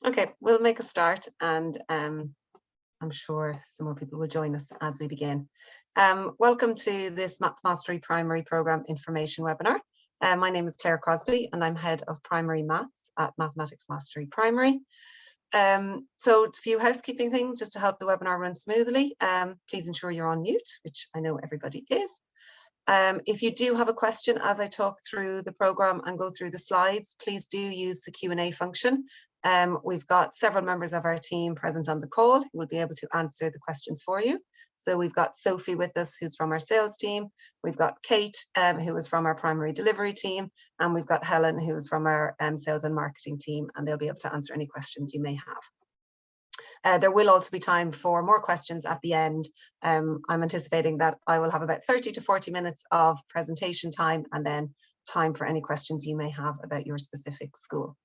Okay, we'll make a start, and I'm sure some more people will join us as we begin. Welcome to this Maths Mastery Primary Programme Information webinar. My name is Claire Crosby and I'm Head of Primary Maths at Mathematics Mastery Primary. So a few housekeeping things just to help the webinar run smoothly. Please ensure you're on mute, which I know everybody is. If you do have a question as I talk through the programme and go through the slides, please do use the Q&A function. We've got several members of our team present on the call who will be able to answer the questions for you. So we've got Sophie with us, who's from our sales team. We've got Kate, who is from our primary delivery team. And we've got Helen, who's from our sales and marketing team, and they'll be able to answer any questions you may have. There will also be time for more questions at the end. I'm anticipating that I will have about 30 to 40 minutes of presentation time and then time for any questions you may have about your specific school.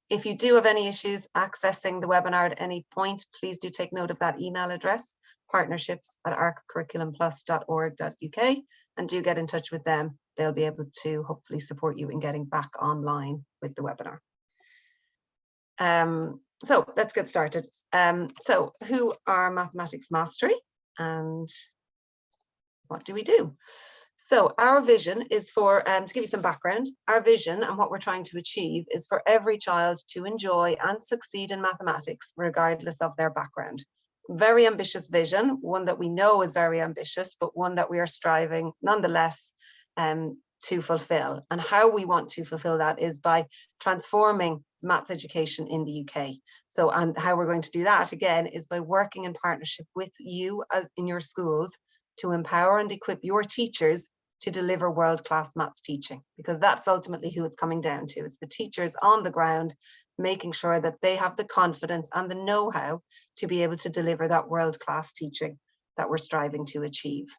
If you do have any issues accessing the webinar at any point, please do take note of that email address, partnerships@arccurriculumplus.org.uk, and do get in touch with them. They'll be able to hopefully support you in getting back online with the webinar. So let's get started. So who are Mathematics Mastery and what do we do? So our vision is for, to give you some background, our vision and what we're trying to achieve is for every child to enjoy and succeed in mathematics, regardless of their background. Very ambitious vision, one that we know is very ambitious, but one that we are striving nonetheless to fulfill. And how we want to fulfill that is by transforming maths education in the UK. So, and how we're going to do that again is by working in partnership with you in your schools to empower and equip your teachers to deliver world-class maths teaching, because that's ultimately who it's coming down to. It's the teachers on the ground, making sure that they have the confidence and the know-how to be able to deliver that world-class teaching that we're striving to achieve.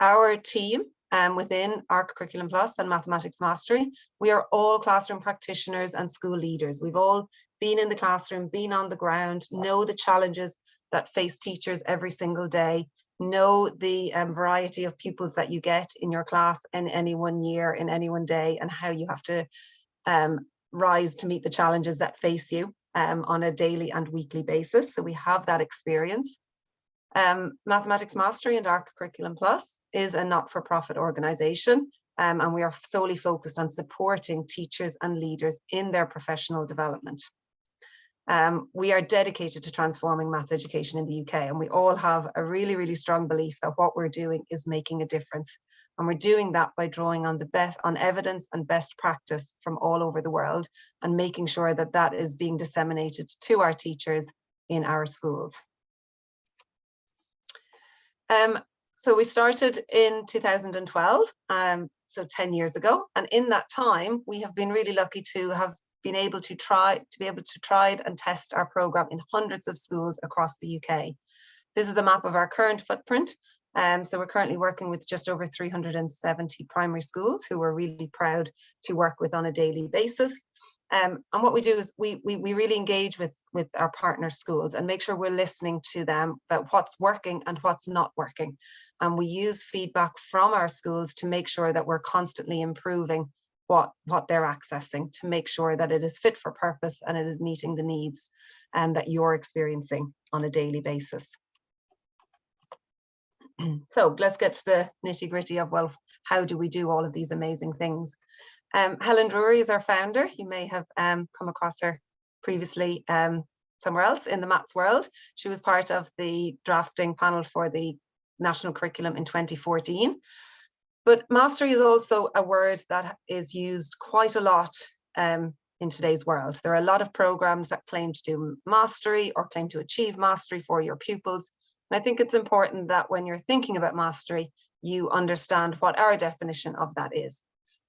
Our team within ARC Curriculum Plus and Mathematics Mastery, we are all classroom practitioners and school leaders. We've all been in the classroom, been on the ground, know the challenges that face teachers every single day, know the variety of pupils that you get in your class in any one year, in any one day, and how you have to rise to meet the challenges that face you on a daily and weekly basis. So we have that experience. Mathematics Mastery and ARC Curriculum Plus is a not-for-profit organisation, and we are solely focused on supporting teachers and leaders in their professional development. We are dedicated to transforming maths education in the UK, and we all have a really, really strong belief that what we're doing is making a difference. And we're doing that by drawing on evidence and best practice from all over the world and making sure that that is being disseminated to our teachers in our schools. So we started in 2012, so 10 years ago, and in that time we have been really lucky to have been able to try and test our programme in hundreds of schools across the UK. This is a map of our current footprint. So we're currently working with just over 370 primary schools who we're really proud to work with on a daily basis. And what we do is we really engage with our partner schools and make sure we're listening to them about what's working and what's not working. And we use feedback from our schools to make sure that we're constantly improving what they're accessing, to make sure that it is fit for purpose and it is meeting the needs that you're experiencing on a daily basis. So let's get to the nitty-gritty of, well, how do we do all of these amazing things? Helen Drury is our founder. You may have come across her previously somewhere else in the maths world. She was part of the drafting panel for the national curriculum in 2014. But mastery is also a word that is used quite a lot in today's world. There are a lot of programs that claim to do mastery or claim to achieve mastery for your pupils. And I think it's important that when you're thinking about mastery, you understand what our definition of that is.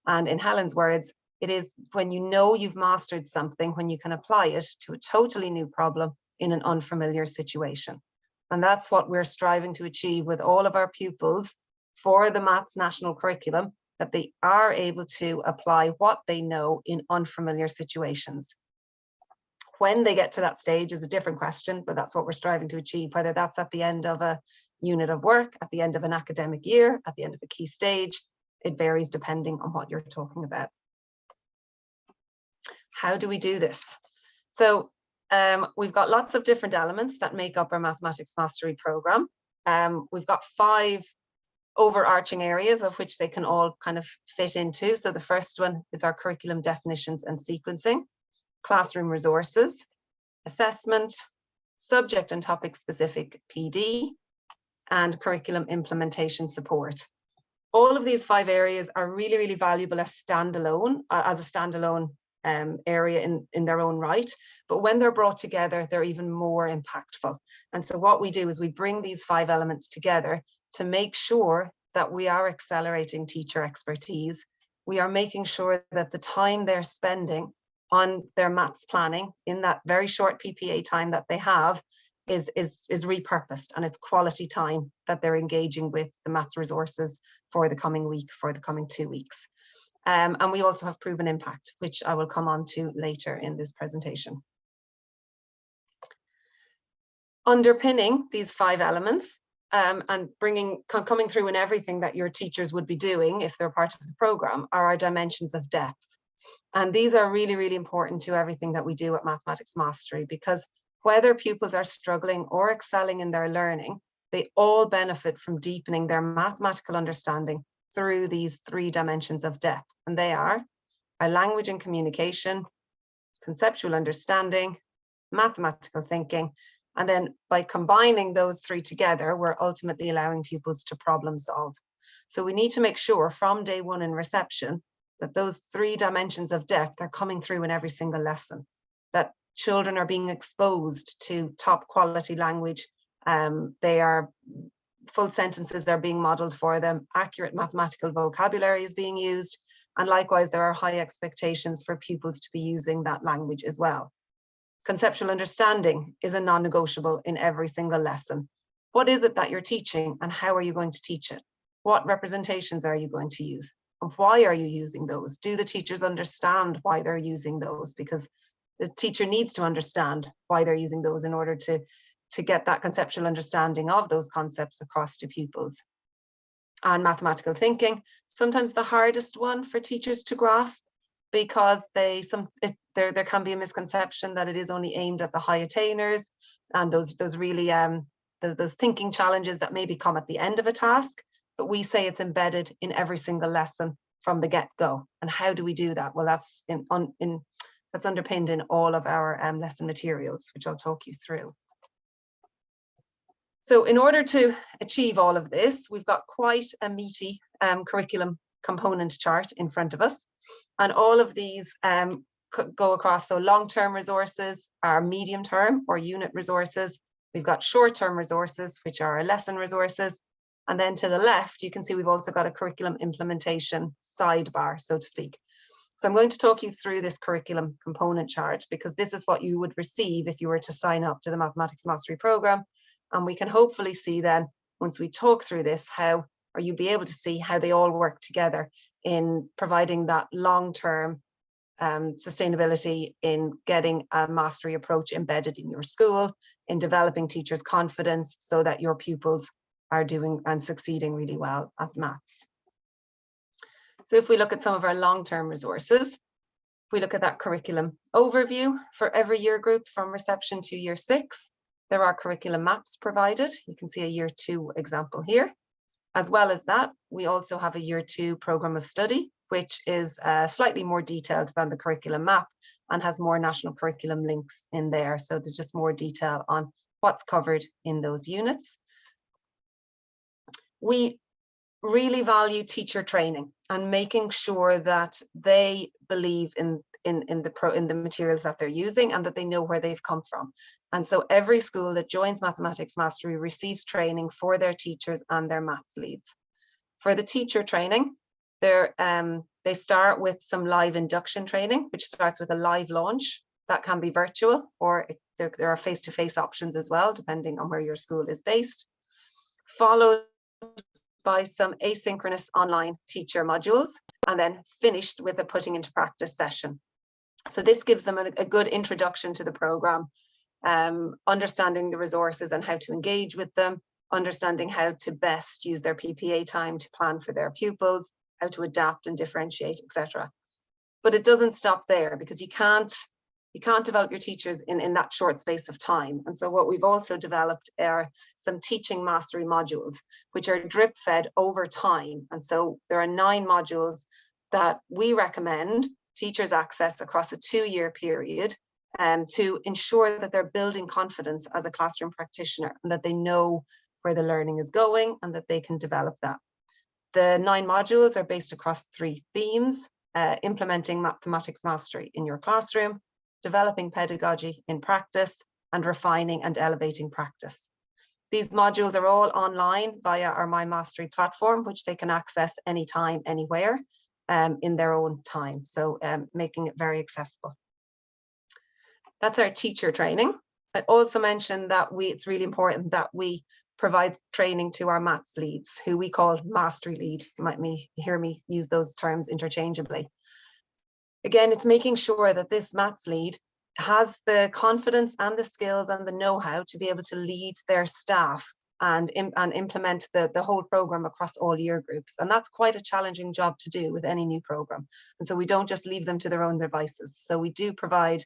And in Helen's words, it is when you know you've mastered something, when you can apply it to a totally new problem in an unfamiliar situation. And that's what we're striving to achieve with all of our pupils for the Maths National Curriculum, that they are able to apply what they know in unfamiliar situations. When they get to that stage is a different question, but that's what we're striving to achieve, whether that's at the end of a unit of work, at the end of an academic year, at the end of a key stage. It varies depending on what you're talking about. How do we do this? So we've got lots of different elements that make up our mathematics mastery program. We've got 5 overarching areas of which they can all kind of fit into. So the first one is our curriculum definitions and sequencing, classroom resources, assessment, subject and topic specific PD, and curriculum implementation support. All of these 5 areas are really, really valuable as a standalone area in their own right. But when they're brought together, they're even more impactful. And so what we do is we bring these 5 elements together to make sure that we are accelerating teacher expertise. We are making sure that the time they're spending on their maths planning in that very short PPA time that they have is repurposed, and it's quality time that they're engaging with the maths resources for the coming week, for the coming 2 weeks. And we also have proven impact, which I will come on to later in this presentation. Underpinning these 5 elements and coming through in everything that your teachers would be doing if they're part of the program are our dimensions of depth. And these are really, really important to everything that we do at Mathematics Mastery, because whether pupils are struggling or excelling in their learning, they all benefit from deepening their mathematical understanding through these 3 dimensions of depth. And they are our language and communication, conceptual understanding, mathematical thinking. And then by combining those 3 together, we're ultimately allowing pupils to problem solve. So we need to make sure from day 1 in reception that those 3 dimensions of depth are coming through in every single lesson, that children are being exposed to top quality language. They are full sentences are being modeled for them, accurate mathematical vocabulary is being used, and likewise there are high expectations for pupils to be using that language as well. Conceptual understanding is a non-negotiable in every single lesson. What is it that you're teaching and how are you going to teach it? What representations are you going to use? And why are you using those? Do the teachers understand why they're using those? Because the teacher needs to understand why they're using those in order to get that conceptual understanding of those concepts across to pupils. And mathematical thinking, sometimes the hardest one for teachers to grasp, because there can be a misconception that it is only aimed at the high attainers and those really those thinking challenges that maybe come at the end of a task. But we say it's embedded in every single lesson from the get-go. And how do we do that? Well, that's that's underpinned in all of our lesson materials, which I'll talk you through. So in order to achieve all of this, we've got quite a meaty curriculum component chart in front of us. And all of these go across, so long-term resources are medium-term or unit resources. We've got short-term resources, which are our lesson resources. And then to the left, you can see we've also got a curriculum implementation sidebar, so to speak. So I'm going to talk you through this curriculum component chart, because this is what you would receive if you were to sign up to the Mathematics Mastery program. And we can hopefully see then, once we talk through this, you'll be able to see how they all work together in providing that long-term sustainability, in getting a mastery approach embedded in your school, in developing teachers' confidence so that your pupils are doing and succeeding really well at maths. So if we look at some of our long-term resources, if we look at that curriculum overview for every year group from reception to year 6, there are curriculum maps provided. You can see a year 2 example here. As well as that, we also have a year 2 program of study, which is slightly more detailed than the curriculum map and has more national curriculum links in there. So there's just more detail on what's covered in those units. We really value teacher training and making sure that they believe in the materials that they're using and that they know where they've come from. And so every school that joins Mathematics Mastery receives training for their teachers and their maths leads. For the teacher training, they start with some live induction training, which starts with a live launch. That can be virtual, or there are face-to-face options as well, depending on where your school is based. Followed by some asynchronous online teacher modules, and then finished with a putting into practice session. So this gives them a good introduction to the program, understanding the resources and how to engage with them, understanding how to best use their PPA time to plan for their pupils, how to adapt and differentiate, etc. But it doesn't stop there, because you can't You can't develop your teachers in that short space of time. And so what we've also developed are some teaching mastery modules, which are drip fed over time. And so there are 9 modules that we recommend teachers access across a 2-year period to ensure that they're building confidence as a classroom practitioner and that they know where the learning is going and that they can develop that. The 9 modules are based across 3 themes: implementing mathematics mastery in your classroom, developing pedagogy in practice, and refining and elevating practice. These modules are all online via our My Mastery platform, which they can access anytime, anywhere, in their own time. So making it very accessible. That's our teacher training. I also mentioned that it's really important that we provide training to our maths leads, who we call mastery lead. You might hear me use those terms interchangeably. Again, it's making sure that this maths lead has the confidence and the skills and the know-how to be able to lead their staff and implement the whole program across all year groups. And that's quite a challenging job to do with any new program. And so we don't just leave them to their own devices. So we do provide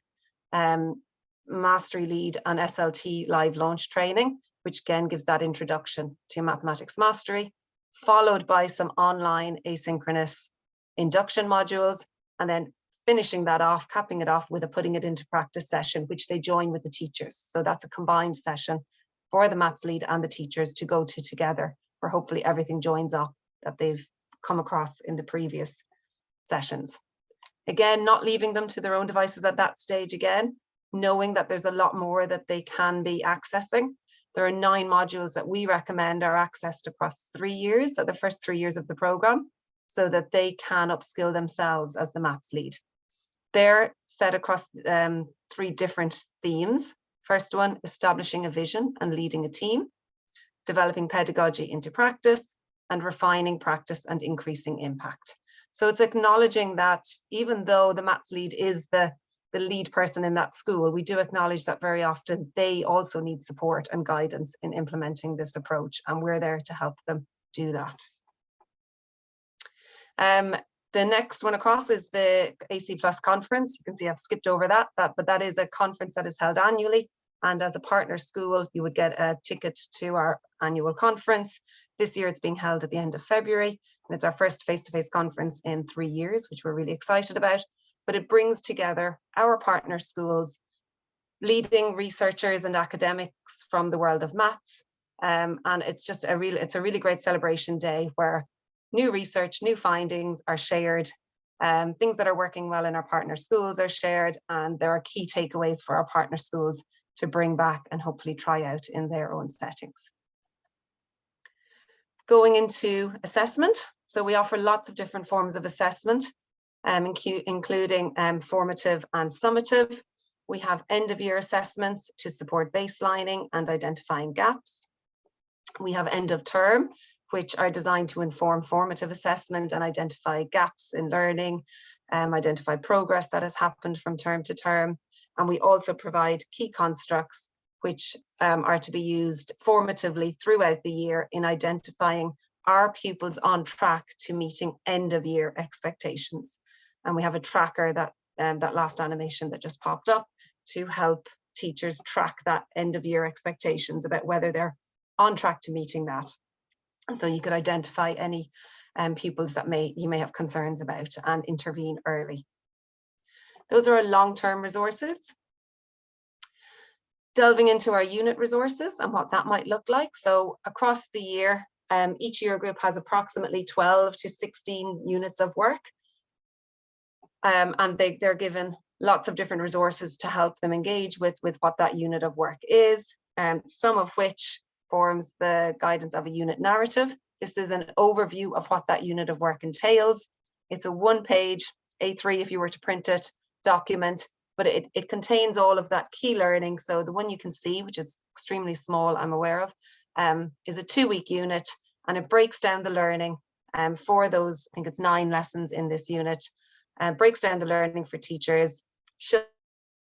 mastery lead and SLT live launch training, which again gives that introduction to mathematics mastery, followed by some online asynchronous induction modules, and then finishing that off, capping it off with a putting it into practice session, which they join with the teachers. So that's a combined session for the maths lead and the teachers to go to together, where hopefully everything joins up that they've come across in the previous sessions. Again, not leaving them to their own devices at that stage again, knowing that there's a lot more that they can be accessing. There are 9 modules that we recommend are accessed across 3 years, so the first 3 years of the program, so that they can upskill themselves as the maths lead. They're set across 3 different themes. First one, establishing a vision and leading a team, developing pedagogy into practice, and refining practice and increasing impact. So it's acknowledging that even though the maths lead is the lead person in that school, we do acknowledge that very often they also need support and guidance in implementing this approach, and we're there to help them do that. The next one across is the AC Plus conference. You can see I've skipped over that, but that is a conference that is held annually. And as a partner school, you would get a ticket to our annual conference. This year it's being held at the end of February, and it's our first face-to-face conference in 3 years, which we're really excited about. But it brings together our partner schools, leading researchers and academics from the world of maths. And it's just a really great celebration day where new research, new findings are shared, things that are working well in our partner schools are shared, and there are key takeaways for our partner schools to bring back and hopefully try out in their own settings. Going into assessment. So we offer lots of different forms of assessment, including formative and summative. We have end of year assessments to support baselining and identifying gaps. We have end of term, which are designed to inform formative assessment and identify gaps in learning, identify progress that has happened from term to term. And we also provide key constructs, which are to be used formatively throughout the year in identifying our pupils on track to meeting end of year expectations. And we have a tracker that last animation that just popped up to help teachers track that end of year expectations about whether they're on track to meeting that. And so you could identify any pupils that you may have concerns about and intervene early. Those are our long-term resources. Delving into our unit resources and what that might look like. So across the year, each year group has approximately 12 to 16 units of work. And they're given lots of different resources to help them engage with what that unit of work is, some of which forms the guidance of a unit narrative. This is an overview of what that unit of work entails. It's a 1-page A3 if you were to print it document, but it contains all of that key learning. So the one you can see, which is extremely small, I'm aware of, is a 2-week unit, and it breaks down the learning for those, I think it's 9 lessons in this unit, breaks down the learning for teachers, shows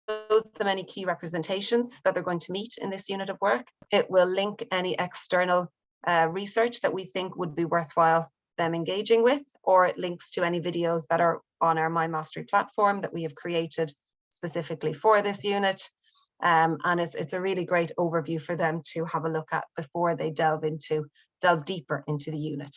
them any key representations that they're going to meet in this unit of work. It will link any external research that we think would be worthwhile them engaging with, or it links to any videos that are on our My Mastery platform that we have created specifically for this unit. And it's a really great overview for them to have a look at before they delve deeper into the unit.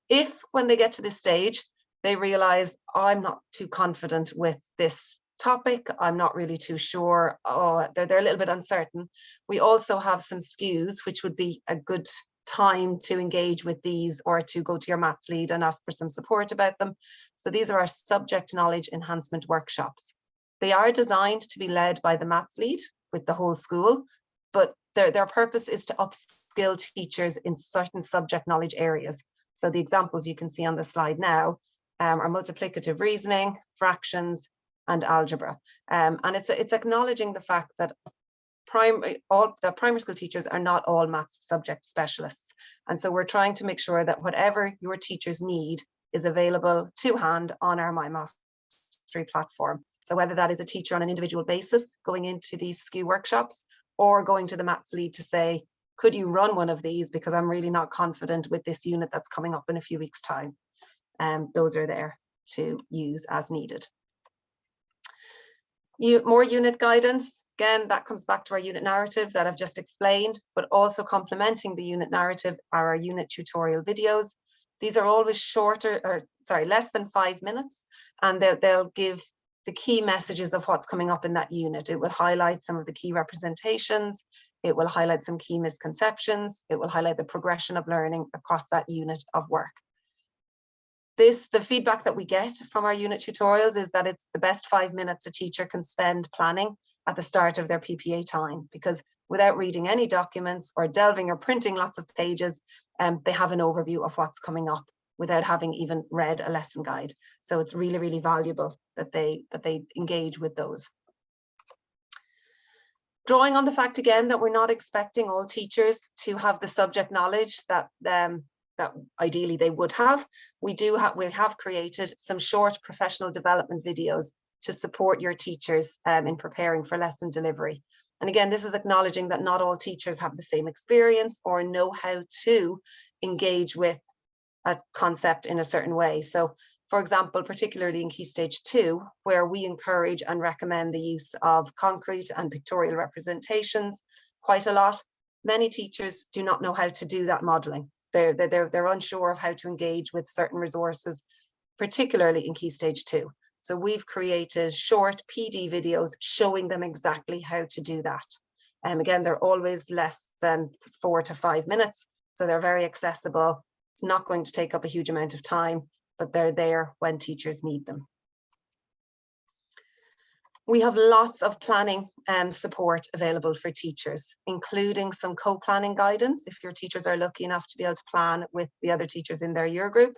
If when they get to this stage, they realize, I'm not too confident with this topic, I'm not really too sure, they're a little bit uncertain, we also have some SKUs, which would be a good time to engage with these, or to go to your maths lead and ask for some support about them. So these are our subject knowledge enhancement workshops. They are designed to be led by the maths lead with the whole school, but their purpose is to upskill teachers in certain subject knowledge areas. So the examples you can see on the slide now are multiplicative reasoning, fractions, and algebra. And it's acknowledging the fact that primary school teachers are not all maths subject specialists. And so we're trying to make sure that whatever your teachers need is available to hand on our My Mastery platform. So whether that is a teacher on an individual basis going into these SKU workshops, or going to the maths lead to say, could you run one of these, because I'm really not confident with this unit that's coming up in a few weeks' time. Those are there to use as needed. More unit guidance. Again, that comes back to our unit narrative that I've just explained, but also complementing the unit narrative are our unit tutorial videos. These are always less than 5 minutes, and they'll give the key messages of what's coming up in that unit. It will highlight some of the key representations, it will highlight some key misconceptions, it will highlight the progression of learning across that unit of work. The feedback that we get from our unit tutorials is that it's the best 5 minutes a teacher can spend planning at the start of their PPA time, because without reading any documents or delving or printing lots of pages, they have an overview of what's coming up without having even read a lesson guide. So it's really, really valuable that they engage with those. Drawing on the fact again that we're not expecting all teachers to have the subject knowledge that ideally they would have, we have created some short professional development videos to support your teachers in preparing for lesson delivery. And again, this is acknowledging that not all teachers have the same experience or know how to engage with a concept in a certain way. So for example, particularly in Key Stage 2, where we encourage and recommend the use of concrete and pictorial representations quite a lot, many teachers do not know how to do that modeling. They're unsure of how to engage with certain resources, particularly in Key Stage 2. So we've created short PD videos showing them exactly how to do that. Again, they're always less than 4 to 5 minutes, so they're very accessible. It's not going to take up a huge amount of time, but they're there when teachers need them. We have lots of planning support available for teachers, including some co-planning guidance. If your teachers are lucky enough to be able to plan with the other teachers in their year group,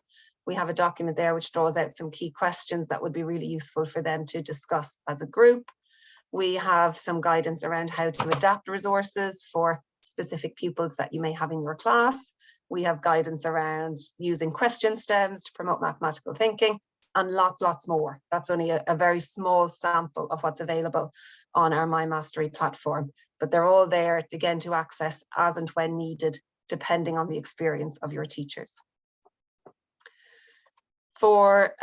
we have a document there which draws out some key questions that would be really useful for them to discuss as a group. We have some guidance around how to adapt resources for specific pupils that you may have in your class. We have guidance around using question stems to promote mathematical thinking, and lots more. That's only a very small sample of what's available on our My Mastery platform, but they're all there again to access as and when needed, depending on the experience of your teachers. For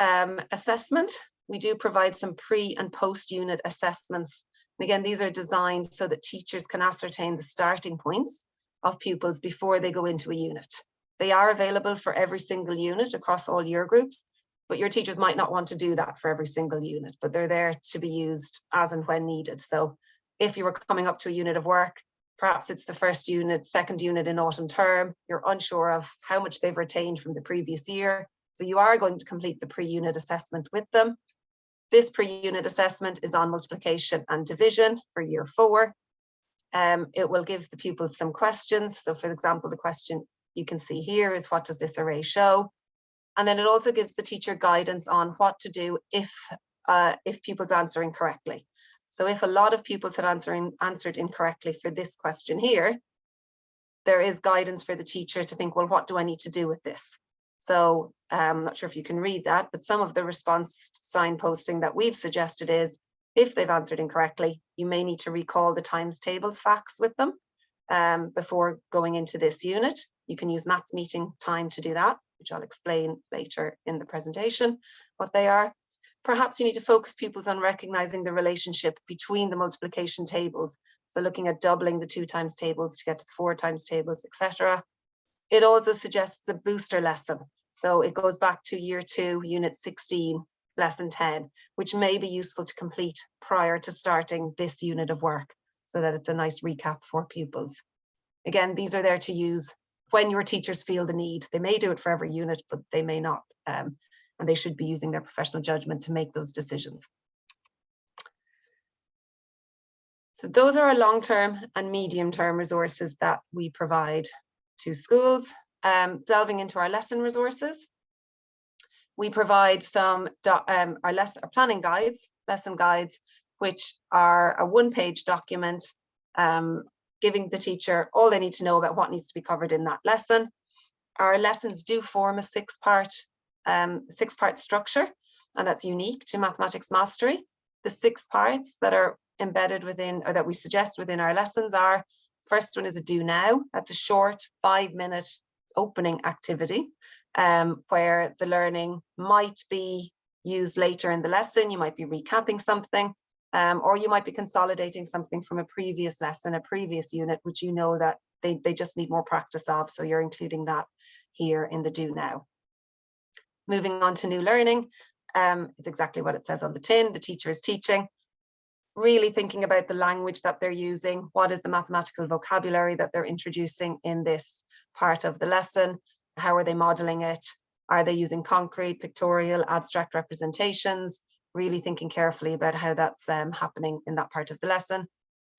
assessment, we do provide some pre and post unit assessments. And again, these are designed so that teachers can ascertain the starting points of pupils before they go into a unit. They are available for every single unit across all year groups, but your teachers might not want to do that for every single unit, but they're there to be used as and when needed. So if you were coming up to a unit of work, perhaps it's the first unit, second unit in autumn term, you're unsure of how much they've retained from the previous year. So you are going to complete the pre-unit assessment with them. This pre-unit assessment is on multiplication and division for year 4. It will give the pupils some questions. So for example, the question you can see here is, what does this array show? And then it also gives the teacher guidance on what to do if pupils answer incorrectly. So if a lot of pupils had answered incorrectly for this question here, there is guidance for the teacher to think, well, what do I need to do with this? So I'm not sure if you can read that, but some of the response signposting that we've suggested is, if they've answered incorrectly, you may need to recall the times tables facts with them before going into this unit. You can use maths meeting time to do that, which I'll explain later in the presentation what they are. perhaps you need to focus pupils on recognizing the relationship between the multiplication tables. So looking at doubling the 2 times tables to get to the 4 times tables, etc. It also suggests a booster lesson. So it goes back to year 2, unit 16, lesson 10, which may be useful to complete prior to starting this unit of work, so that it's a nice recap for pupils. Again, these are there to use when your teachers feel the need. They may do it for every unit, but they may not. And they should be using their professional judgment to make those decisions. So those are our long-term and medium-term resources that we provide to schools. Delving into our lesson resources, we provide some our planning guides, lesson guides, which are a 1-page document giving the teacher all they need to know about what needs to be covered in that lesson. Our lessons do form a 6-part structure, and that's unique to mathematics mastery. The 6 parts that are embedded within, or that we suggest within our lessons are, first one is a do now. That's a short 5-minute opening activity where the learning might be used later in the lesson. You might be recapping something, or you might be consolidating something from a previous lesson, a previous unit, which you know that they just need more practice of. So you're including that here in the do now. Moving on to new learning, it's exactly what it says on the tin. The teacher is teaching, really thinking about the language that they're using. What is the mathematical vocabulary that they're introducing in this part of the lesson? How are they modeling it? Are they using concrete, pictorial, abstract representations? Really thinking carefully about how that's happening in that part of the lesson.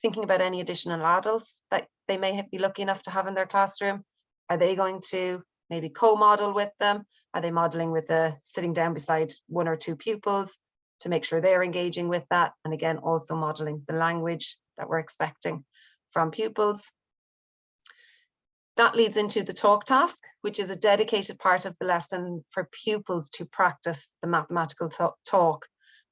Thinking about any additional adults that they may be lucky enough to have in their classroom. Are they going to maybe co-model with them? Are they modeling with sitting down beside 1 or 2 pupils to make sure they're engaging with that? And again, also modeling the language that we're expecting from pupils. That leads into the talk task, which is a dedicated part of the lesson for pupils to practice the mathematical talk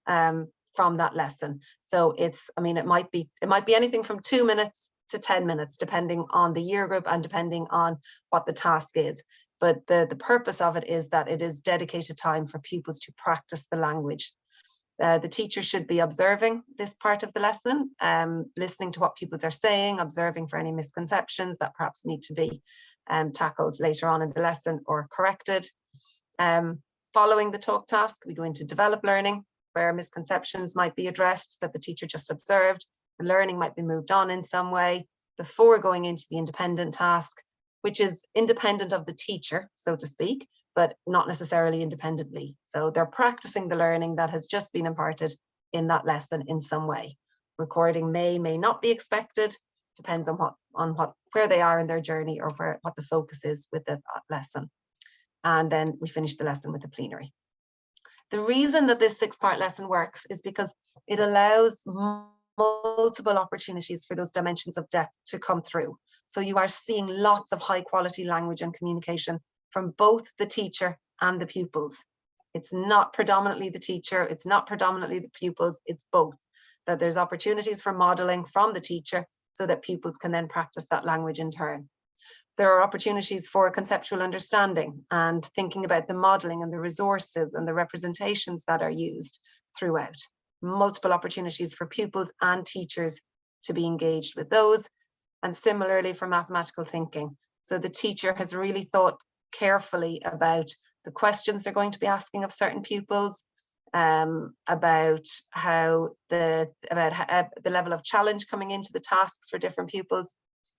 from that lesson. So it's, I mean, it might be anything from 2 minutes to 10 minutes, depending on the year group and depending on what the task is. But the purpose of it is that it is dedicated time for pupils to practice the language. The teacher should be observing this part of the lesson, listening to what pupils are saying, observing for any misconceptions that perhaps need to be tackled later on in the lesson or corrected. Following the talk task, we go into develop learning, where misconceptions might be addressed that the teacher just observed. The learning might be moved on in some way before going into the independent task, which is independent of the teacher, so to speak, but not necessarily independently. So they're practicing the learning that has just been imparted in that lesson in some way. Recording may not be expected, depends on where they are in their journey or what the focus is with that lesson. And then we finish the lesson with a plenary. The reason that this 6-part lesson works is because it allows multiple opportunities for those dimensions of depth to come through. So you are seeing lots of high quality language and communication from both the teacher and the pupils. It's not predominantly the teacher, it's not predominantly the pupils, it's both. That there's opportunities for modeling from the teacher so that pupils can then practice that language in turn. There are opportunities for conceptual understanding and thinking about the modeling and the resources and the representations that are used throughout. Multiple opportunities for pupils and teachers to be engaged with those. And similarly for mathematical thinking. So the teacher has really thought carefully about the questions they're going to be asking of certain pupils, about how the level of challenge coming into the tasks for different pupils.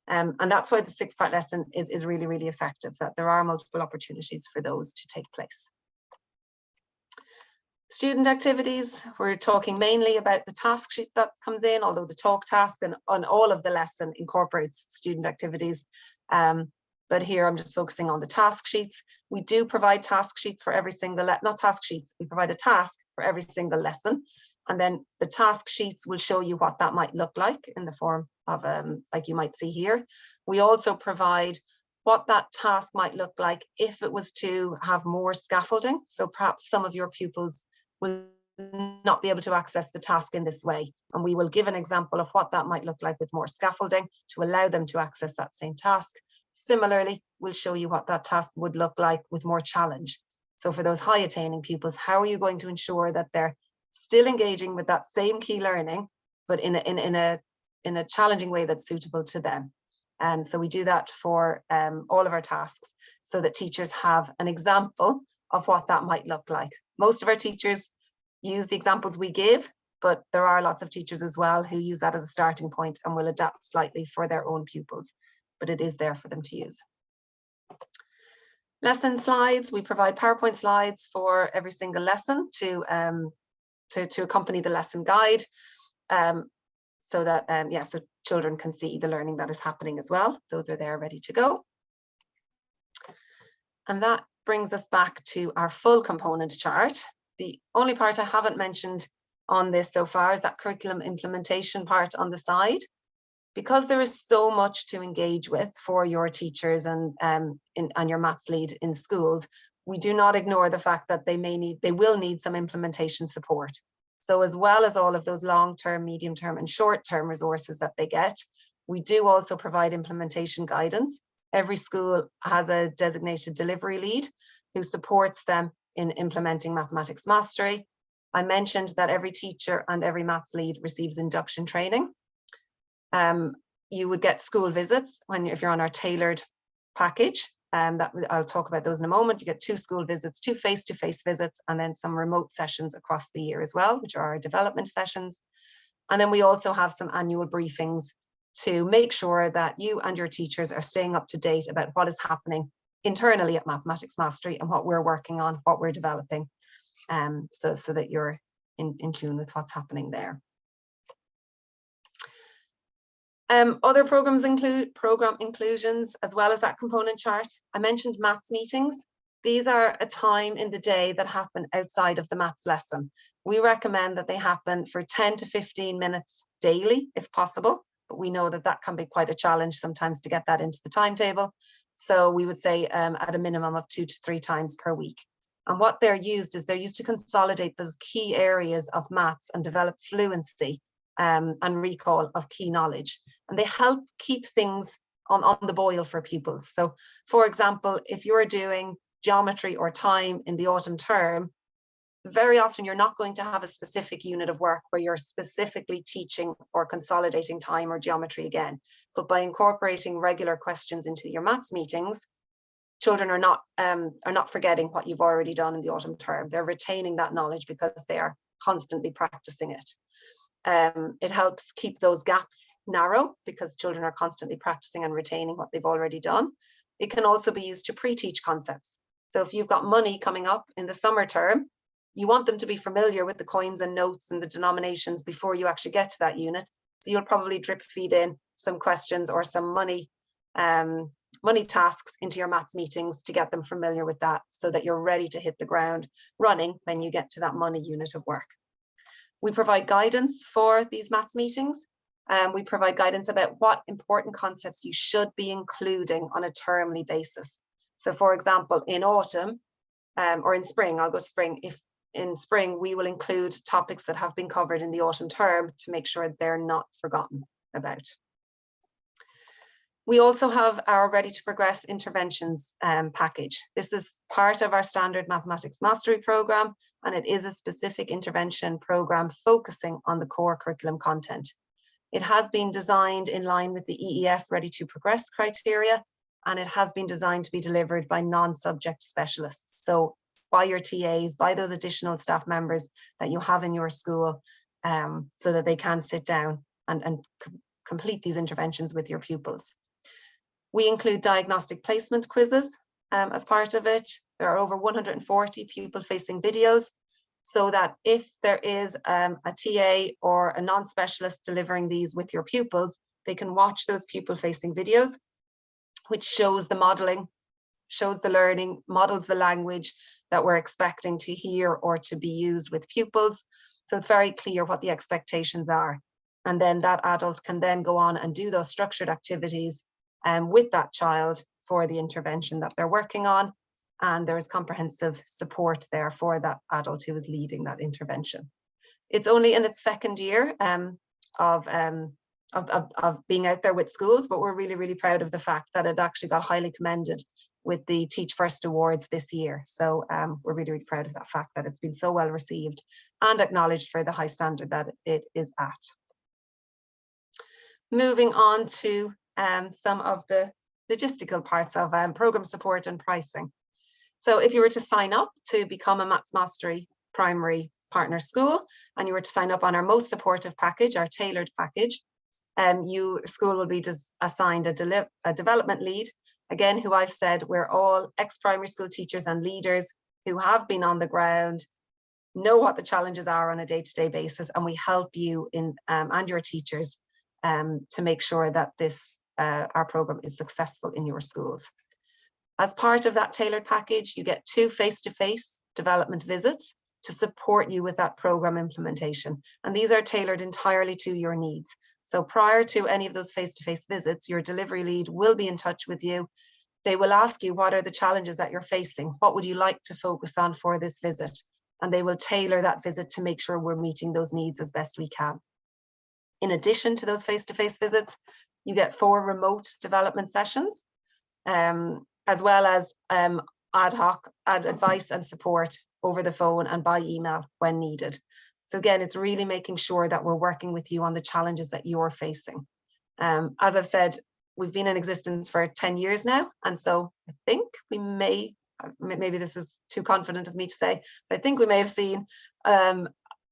And that's why the 6-part lesson is really, really effective, that there are multiple opportunities for those to take place. Student activities, we're talking mainly about the task sheet that comes in, although the talk task and on all of the lesson incorporates student activities. But here I'm just focusing on the task sheets. We do provide task sheets for every single, not task sheets, we provide a task for every single lesson. And then the task sheets will show you what that might look like in the form of, like you might see here. We also provide what that task might look like if it was to have more scaffolding. So perhaps some of your pupils will not be able to access the task in this way. And we will give an example of what that might look like with more scaffolding to allow them to access that same task. Similarly, we'll show you what that task would look like with more challenge. So for those high attaining pupils, how are you going to ensure that they're still engaging with that same key learning, but in a challenging way that's suitable to them. So we do that for all of our tasks so that teachers have an example of what that might look like. Most of our teachers use the examples we give, but there are lots of teachers as well who use that as a starting point and will adapt slightly for their own pupils, but it is there for them to use. Lesson slides, we provide PowerPoint slides for every single lesson to accompany the lesson guide, so that so children can see the learning that is happening as well. Those are there ready to go. And that brings us back to our full component chart. The only part I haven't mentioned on this so far is that curriculum implementation part on the side. Because there is so much to engage with for your teachers and your maths lead in schools, we do not ignore the fact that they will need some implementation support. So as well as all of those long-term, medium-term and short-term resources that they get, we do also provide implementation guidance. Every school has a designated delivery lead who supports them in implementing mathematics mastery. I mentioned that every teacher and every maths lead receives induction training. You would get school visits if you're on our tailored package, that I'll talk about those in a moment. You get 2 school visits, 2 face-to-face visits, and then some remote sessions across the year as well, which are our development sessions. And then we also have some annual briefings to make sure that you and your teachers are staying up to date about what is happening internally at Mathematics Mastery and what we're working on, what we're developing, so that you're in tune with what's happening there. Other programs include program inclusions, as well as that component chart. I mentioned maths meetings. These are a time in the day that happen outside of the maths lesson. We recommend that they happen for 10 to 15 minutes daily, if possible, but we know that that can be quite a challenge sometimes to get that into the timetable. So we would say at a minimum of 2 to 3 times per week. And what they're used to consolidate those key areas of maths and develop fluency and recall of key knowledge. And they help keep things on the boil for pupils. So for example, if you're doing geometry or time in the autumn term, very often you're not going to have a specific unit of work where you're specifically teaching or consolidating time or geometry again. But by incorporating regular questions into your maths meetings, children are not forgetting what you've already done in the autumn term. They're retaining that knowledge because they are constantly practicing it. It helps keep those gaps narrow because children are constantly practicing and retaining what they've already done. It can also be used to pre-teach concepts. So if you've got money coming up in the summer term, you want them to be familiar with the coins and notes and the denominations before you actually get to that unit. So you'll probably drip feed in some questions or some money tasks into your maths meetings to get them familiar with that so that you're ready to hit the ground running when you get to that money unit of work. We provide guidance for these maths meetings, and we provide guidance about what important concepts you should be including on a termly basis. So for example, in autumn or in spring, I'll go to spring. If in spring, we will include topics that have been covered in the autumn term to make sure they're not forgotten about. We also have our Ready to Progress interventions package. This is part of our standard mathematics mastery program, and it is a specific intervention program focusing on the core curriculum content. It has been designed in line with the EEF Ready to Progress criteria, and it has been designed to be delivered by non-subject specialists. So by your TAs, by those additional staff members that you have in your school, so that they can sit down and complete these interventions with your pupils. We include diagnostic placement quizzes as part of it. There are over 140 pupil-facing videos, so that if there is a TA or a non-specialist delivering these with your pupils, they can watch those pupil-facing videos, which shows the modeling, shows the learning, models the language that we're expecting to hear or to be used with pupils. So it's very clear what the expectations are. And then that adult can then go on and do those structured activities with that child for the intervention that they're working on. And there is comprehensive support there for that adult who is leading that intervention. It's only in its second year of being out there with schools, but we're really, really proud of the fact that it actually got highly commended with the Teach First Awards this year. So we're really, really proud of that fact that it's been so well received and acknowledged for the high standard that it is at. Moving on to some of the logistical parts of programme support and pricing. So if you were to sign up to become a Maths Mastery primary partner school, and you were to sign up on our most supportive package, our tailored package, your school will be assigned a development lead, again, who I've said we're all ex-primary school teachers and leaders who have been on the ground, know what the challenges are on a day-to-day basis, and we help you in and your teachers to make sure that this our program is successful in your schools. As part of that tailored package, you get 2 face-to-face development visits to support you with that program implementation. And these are tailored entirely to your needs. So prior to any of those face-to-face visits, your delivery lead will be in touch with you. They will ask you, what are the challenges that you're facing? What would you like to focus on for this visit? And they will tailor that visit to make sure we're meeting those needs as best we can. In addition to those face-to-face visits, you get 4 remote development sessions, as well as ad hoc advice and support over the phone and by email when needed. So again, it's really making sure that we're working with you on the challenges that you're facing. As I've said, we've been in existence for 10 years now. And so I think we maybe this is too confident of me to say, but I think we may have seen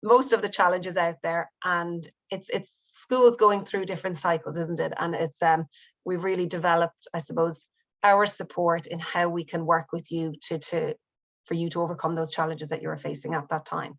most of the challenges out there, and it's schools going through different cycles, isn't it? And it's we've really developed, I suppose, our support in how we can work with you for you to overcome those challenges that you're facing at that time.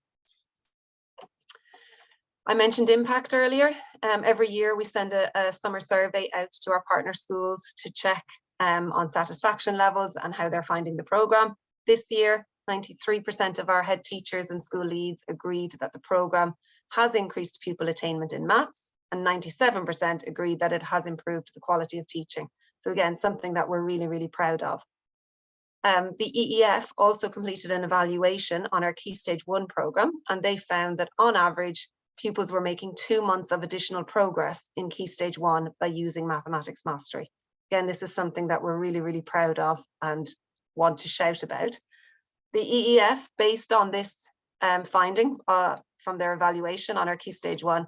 I mentioned impact earlier. Every year we send a summer survey out to our partner schools to check on satisfaction levels and how they're finding the program. This year, 93% of our head teachers and school leads agreed that the program has increased pupil attainment in maths, and 97% agreed that it has improved the quality of teaching. So again, something that we're really, really proud of. The EEF also completed an evaluation on our Key Stage 1 program, and they found that on average, pupils were making 2 months of additional progress in Key Stage 1 by using Mathematics Mastery. Again, this is something that we're really, really proud of and want to shout about. The EEF, based on this finding from their evaluation on our Key Stage 1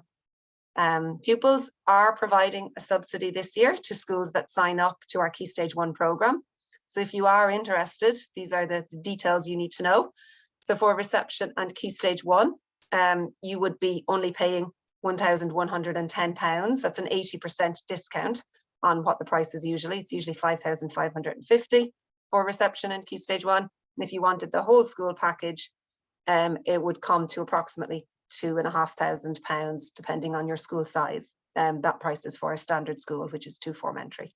pupils, are providing a subsidy this year to schools that sign up to our Key Stage 1 program. So if you are interested, these are the details you need to know. So for reception and Key Stage 1, you would be only paying £1,110. That's an 80% discount on what the price is usually. It's usually £5,550 for reception and Key Stage 1. And if you wanted the whole school package, it would come to approximately £2,500, depending on your school size. That price is for a standard school, which is 2-form entry.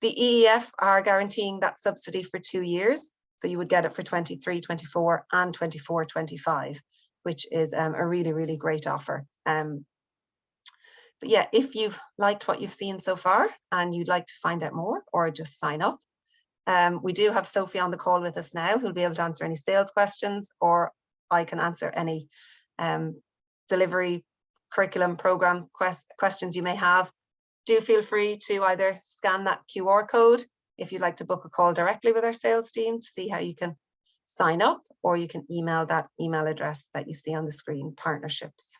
The EEF are guaranteeing that subsidy for 2 years. So you would get it for 23-24 and 24-25, which is a really, really great offer. But yeah, if you've liked what you've seen so far and you'd like to find out more or just sign up, we do have Sophie on the call with us now who'll be able to answer any sales questions, or I can answer any delivery curriculum program questions you may have. Do feel free to either scan that QR code if you'd like to book a call directly with our sales team to see how you can sign up, or you can email that email address that you see on the screen, partnerships